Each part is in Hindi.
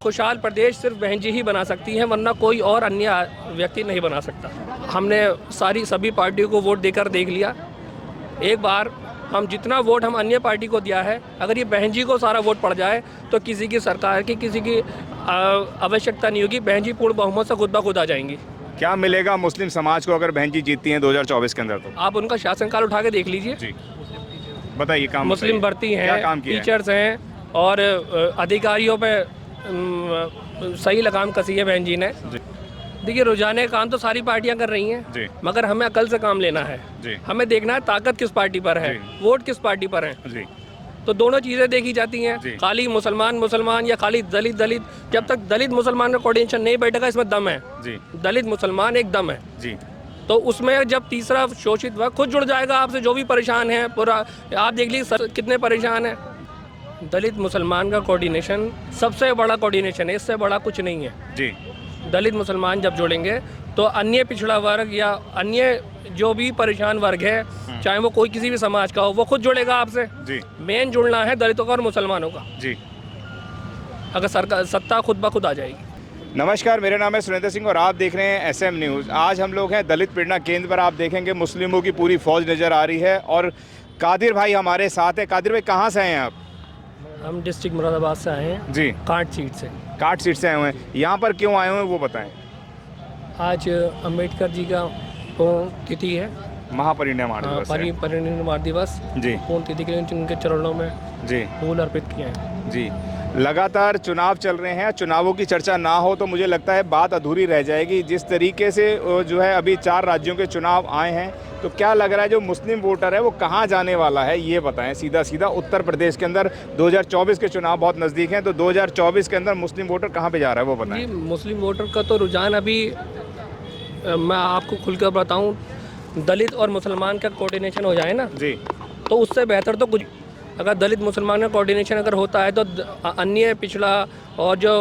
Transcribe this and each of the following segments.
खुशहाल प्रदेश सिर्फ बहन जी ही बना सकती हैं, वरना कोई और अन्य व्यक्ति नहीं बना सकता। हमने सभी पार्टियों को वोट देकर देख लिया। एक बार हम जितना वोट हम अन्य पार्टी को दिया है, अगर ये बहन जी को सारा वोट पड़ जाए तो किसी की सरकार की किसी की आवश्यकता नहीं होगी। बहन जी पूर्ण बहुमत से खुद ब खुद आ जाएंगी। क्या मिलेगा मुस्लिम समाज को अगर बहन जी जीतती हैं 2024 के अंदर? तो आप उनका शासनकाल उठा के देख लीजिए जी बताइए। काम मुस्लिम भर्ती हैं, टीचर्स हैं और अधिकारियों पे सही लगाम कसी है बहन जी ने। देखिए, रुझाने काम तो सारी पार्टियां कर रही हैं, मगर हमें अकल से काम लेना है। हमें देखना है ताकत किस पार्टी पर है, वोट किस पार्टी पर है। तो दोनों चीज़ें देखी जाती हैं। खाली मुसलमान या खाली दलित। जब तक दलित मुसलमान का कोऑर्डिनेशन नहीं बैठेगा, इसमें दम है। दलित मुसलमान एक दम है। तो उसमें जब तीसरा शोषित वर्ग खुद जुड़ जाएगा आपसे, जो भी परेशान है, पूरा आप देख लीजिए कितने परेशान हैं। दलित मुसलमान का कोऑर्डिनेशन सबसे बड़ा कोऑर्डिनेशन है, इससे बड़ा कुछ नहीं है। दलित मुसलमान जब जुड़ेंगे तो अन्य पिछड़ा वर्ग या अन्य जो भी परेशान वर्ग है, चाहे वो कोई किसी भी समाज का हो, वो खुद जुड़ेगा आपसे। मेन जुड़ना है दलितों का और मुसलमानों का। अगर सरकार सत्ता खुद ब खुद आ जाएगी। नमस्कार, मेरा नाम है सुरेंद्र सिंह और आप देख रहे हैं SM न्यूज़। आज हम लोग हैं दलित प्रेरणा केंद्र पर। आप देखेंगे मुस्लिमों की पूरी फौज नज़र आ रही है और कादिर भाई हमारे साथ है। कादिर भाई, कहाँ से हैं आप? हम डिस्ट्रिक्ट मुरादाबाद से आए हैं जी, काट सीट से आए हुए हैं। यहाँ पर क्यों आए हुए हैं वो बताएं। आज अम्बेडकर जी का तिथि है, महापरिनिर्वाण दिवस जी। पूर्ण तिथि के लिए उनके चरणों में जी फूल अर्पित किए हैं जी। लगातार चुनाव चल रहे हैं, चुनावों की चर्चा ना हो तो मुझे लगता है बात अधूरी रह जाएगी। जिस तरीके से जो है अभी 4 राज्यों के चुनाव आए हैं, तो क्या लग रहा है जो मुस्लिम वोटर है वो कहाँ जाने वाला है, ये बताएं सीधा। उत्तर प्रदेश के अंदर 2024 के चुनाव बहुत नज़दीक हैं, तो 2024 के अंदर मुस्लिम वोटर कहाँ पे जा रहा है वो बताएं। मुस्लिम वोटर का तो रुझान अभी मैं आपको खुलकर बताऊँ, दलित और मुसलमान का कोऑर्डिनेशन हो जाए ना जी, तो उससे बेहतर तो कुछ। अगर दलित मुसलमान का कोऑर्डिनेशन अगर होता है तो अन्य पिछड़ा और जो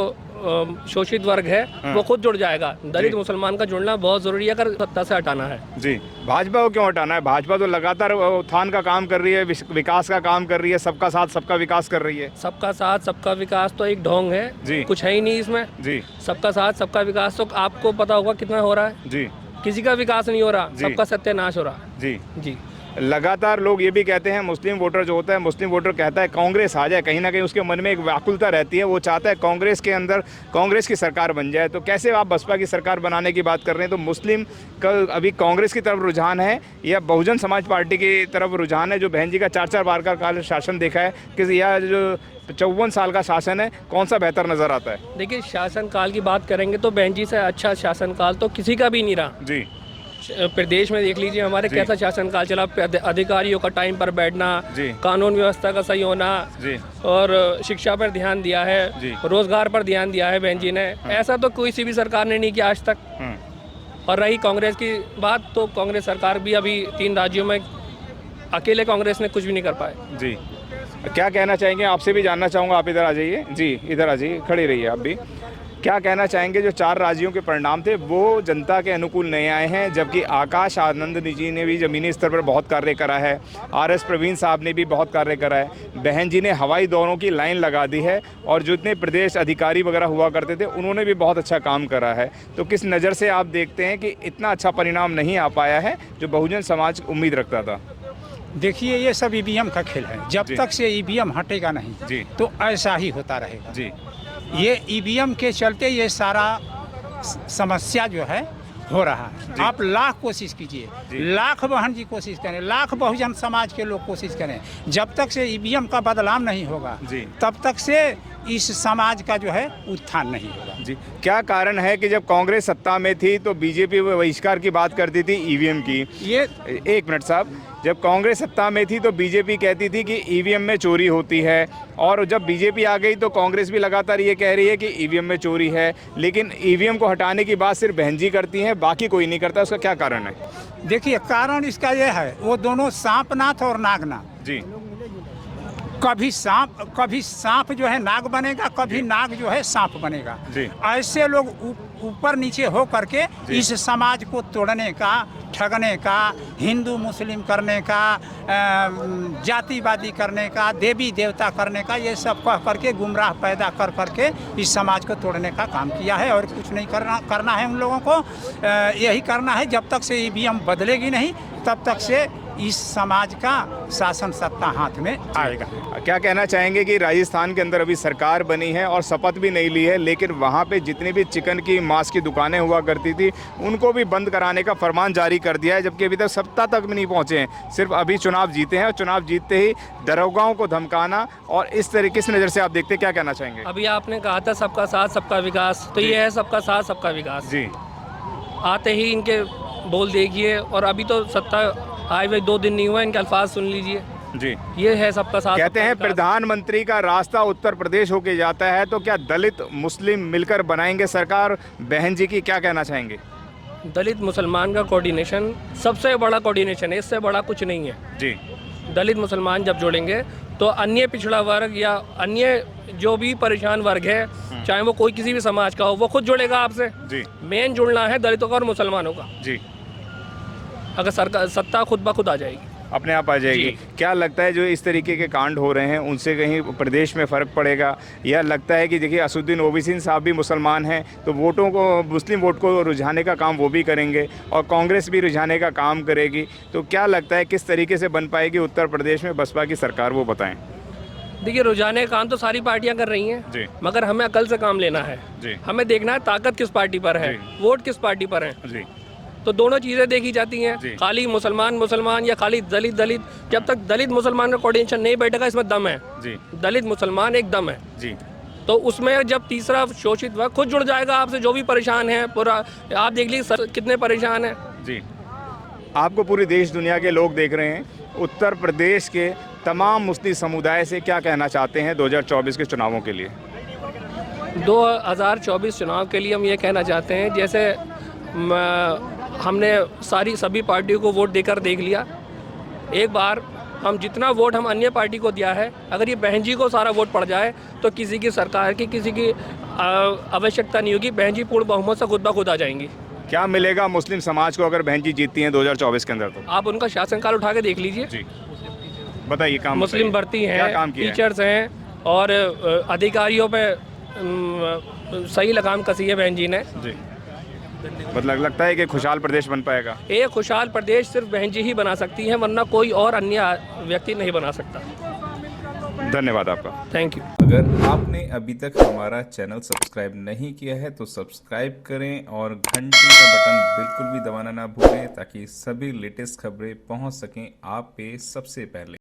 शोषित वर्ग है वो खुद जुड़ जाएगा। दलित मुसलमान का जुड़ना बहुत ज़रूरी है अगर सत्ता से हटाना है जी। भाजपा को क्यों हटाना है? भाजपा तो लगातार उत्थान का काम कर रही है, विकास का काम कर रही है, सबका साथ सबका विकास कर रही है। सबका साथ सबका विकास तो एक ढोंग है जी, कुछ है ही नहीं इसमें जी। सबका साथ सबका विकास तो आपको पता होगा कितना हो रहा है जी। किसी का विकास नहीं हो रहा, सबका सत्यानाश हो रहा जी जी। लगातार लोग ये भी कहते हैं, मुस्लिम वोटर जो होता है, मुस्लिम वोटर कहता है कांग्रेस आ जाए। कहीं ना कहीं उसके मन में एक व्याकुलता रहती है, वो चाहता है कांग्रेस के अंदर कांग्रेस की सरकार बन जाए। तो कैसे आप बसपा की सरकार बनाने की बात कर रहे हैं? तो मुस्लिम का अभी कांग्रेस की तरफ रुझान है या बहुजन समाज पार्टी की तरफ रुझान है, जो बहन जी का 4 बार का काल शासन देखा है, कि यह जो 54 साल का शासन है, कौन सा बेहतर नज़र आता है? देखिए, शासनकाल की बात करेंगे तो बहन जी से अच्छा शासनकाल तो किसी का भी नहीं रहा जी। प्रदेश में देख लीजिए हमारे कैसा शासनकाल चला। अधिकारियों का टाइम पर बैठना, कानून व्यवस्था का सही होना और शिक्षा पर ध्यान दिया है, रोजगार पर ध्यान दिया है बहन जी ने। ऐसा तो कोई सी भी सरकार ने नहीं किया आज तक। और रही कांग्रेस की बात, तो कांग्रेस सरकार भी अभी 3 राज्यों में अकेले कांग्रेस ने कुछ भी नहीं कर पाए जी। क्या कहना चाहेंगे? आपसे भी जानना चाहूँगा। आप इधर आ जाइए जी, इधर आ जाइए, खड़ी रहिए आप भी। क्या कहना चाहेंगे, जो 4 राज्यों के परिणाम थे वो जनता के अनुकूल नहीं आए हैं, जबकि आकाश आनंद जी ने भी ज़मीनी स्तर पर बहुत कार्य करा है, RS प्रवीण साहब ने भी बहुत कार्य करा है, बहन जी ने हवाई दौरों की लाइन लगा दी है, और जितने प्रदेश अधिकारी वगैरह हुआ करते थे उन्होंने भी बहुत अच्छा काम करा है। तो किस नज़र से आप देखते हैं कि इतना अच्छा परिणाम नहीं आ पाया है जो बहुजन समाज उम्मीद रखता था? देखिए, ये सब EVM का खेल है। जब तक से EVM हटेगा नहीं जी, तो ऐसा ही होता रहेगा जी। ये EVM के चलते ये सारा समस्या जो है हो रहा है। आप लाख कोशिश कीजिए, लाख बहन जी कोशिश करें, लाख बहुजन समाज के लोग कोशिश करें, जब तक से EVM का बदलाव नहीं होगा तब तक से इस समाज का जो है उत्थान नहीं होगा जी। क्या कारण है कि जब कांग्रेस सत्ता में थी तो बीजेपी बहिष्कार की बात करती थी EVM की? ये एक मिनट साहब, जब कांग्रेस सत्ता में थी तो बीजेपी कहती थी कि EVM में चोरी होती है, और जब बीजेपी आ गई तो कांग्रेस भी लगातार ये कह रही है कि EVM में चोरी है, लेकिन EVM को हटाने की बात सिर्फ बहन जी करती हैं, बाकी कोई नहीं करता। उसका क्या कारण है? देखिए, कारण इसका यह है, वो दोनों सांपनाथ और नागनाथ जी। कभी सांप जो है नाग बनेगा, कभी नाग जो है सांप बनेगा। ऐसे लोग ऊपर नीचे हो करके इस समाज को तोड़ने का ठगने का, हिंदू मुस्लिम करने का, जातिवादी करने का, देवी देवता करने का, ये सब कह करके गुमराह पैदा कर करके इस समाज को तोड़ने का काम किया है। और कुछ नहीं करना है उन लोगों को। यही करना है, जब तक से ईवीएम बदलेगी नहीं तब तक से इस समाज का शासन सत्ता हाथ में आएगा। क्या कहना चाहेंगे कि राजस्थान के अंदर अभी सरकार बनी है और शपथ भी नहीं ली है, लेकिन वहाँ पे जितनी भी चिकन की मांस की दुकानें हुआ करती थी उनको भी बंद कराने का फरमान जारी कर दिया है, जबकि अभी तक सत्ता तक भी नहीं पहुँचे हैं। सिर्फ अभी चुनाव जीते हैं और चुनाव जीतते ही दरोगाओं को धमकाना और इस तरीके से नज़र से आप देखते, क्या कहना चाहेंगे? अभी आपने कहा था सबका साथ सबका विकास, तो ये है सबका साथ सबका विकास जी। आते ही इनके बोल देखिए, और अभी तो सत्ता आए हुए 2 दिन नहीं हुआ, इनके अल्फाज सुन लीजिए जी। ये है सबका साथ। कहते हैं प्रधानमंत्री का रास्ता उत्तर प्रदेश होके जाता है, तो क्या दलित मुस्लिम मिलकर बनाएंगे सरकार? बहन जी की क्या कहना चाहेंगे? दलित मुसलमान का कोऑर्डिनेशन सबसे बड़ा कोऑर्डिनेशन है, इससे बड़ा कुछ नहीं है जी। दलित मुसलमान जब जोड़ेंगे तो अन्य पिछड़ा वर्ग या अन्य जो भी परेशान वर्ग है, चाहे वो कोई किसी भी समाज का हो, वो खुद जुड़ेगा आपसे। जी। मेन जुड़ना है दलितों का और मुसलमानों का। जी। अगर सरकार सत्ता खुद ब खुद आ जाएगी, अपने आप आ जाएगी। क्या लगता है जो इस तरीके के कांड हो रहे हैं उनसे कहीं प्रदेश में फ़र्क पड़ेगा, या लगता है कि देखिए असुद्दीन ओवैसी साहब भी मुसलमान हैं तो वोटों को, मुस्लिम वोट को रुझाने का काम वो भी करेंगे और कांग्रेस भी रुझाने का काम करेगी, तो क्या लगता है किस तरीके से बन पाएगी उत्तर प्रदेश में बसपा की सरकार, वो बताएं? देखिए रुझाने का काम तो सारी पार्टियां कर रही हैं जी। मगर हमें अकल से काम लेना है जी। हमें देखना है ताकत किस पार्टी पर है, वोट किस पार्टी पर है। जी। तो दोनों चीज़ें देखी जाती हैं, खाली मुसलमान मुसलमान या खाली दलित दलित। जब तक दलित मुसलमान का कोऑर्डिनेशन नहीं बैठेगा, इसमें दम है जी। दलित मुसलमान एक दम है जी। तो उसमें जब तीसरा शोषित वर्ग खुद जुड़ जाएगा आपसे, जो भी परेशान है, पूरा आप देख लीजिए कितने परेशान हैं। जी। आपको पूरी देश दुनिया के लोग देख रहे हैं, उत्तर प्रदेश के तमाम मुस्लिम समुदाय से क्या कहना चाहते हैं 2024 के चुनावों के लिए? 2024 चुनाव के लिए हम ये कहना चाहते हैं, जैसे हमने सभी पार्टियों को वोट देकर देख लिया, एक बार हम जितना वोट हम अन्य पार्टी को दिया है, अगर ये बहन जी को सारा वोट पड़ जाए तो किसी की सरकार की किसी की आवश्यकता नहीं होगी, बहन जी पूर्ण बहुमत से खुद ब खुद आ जाएंगी। क्या मिलेगा मुस्लिम समाज को अगर बहन जी जीतती हैं 2024 के अंदर? तो आप उनका शासनकाल उठा के देख लीजिए जी। बताइए काम मुस्लिम भर्ती हैं, टीचर्स हैं और अधिकारियों पे सही लगाम कसी है बहन जी ने जी। मतलब लगता है कि खुशहाल प्रदेश बन पाएगा? एक खुशहाल प्रदेश सिर्फ बहन जी ही बना सकती हैं, वरना कोई और अन्य व्यक्ति नहीं बना सकता। धन्यवाद आपका। Thank you. अगर आपने अभी तक हमारा चैनल सब्सक्राइब नहीं किया है तो सब्सक्राइब करें और घंटी का बटन बिल्कुल भी दबाना ना भूलें, ताकि सभी लेटेस्ट खबरें पहुंच सकें आप पे सबसे पहले।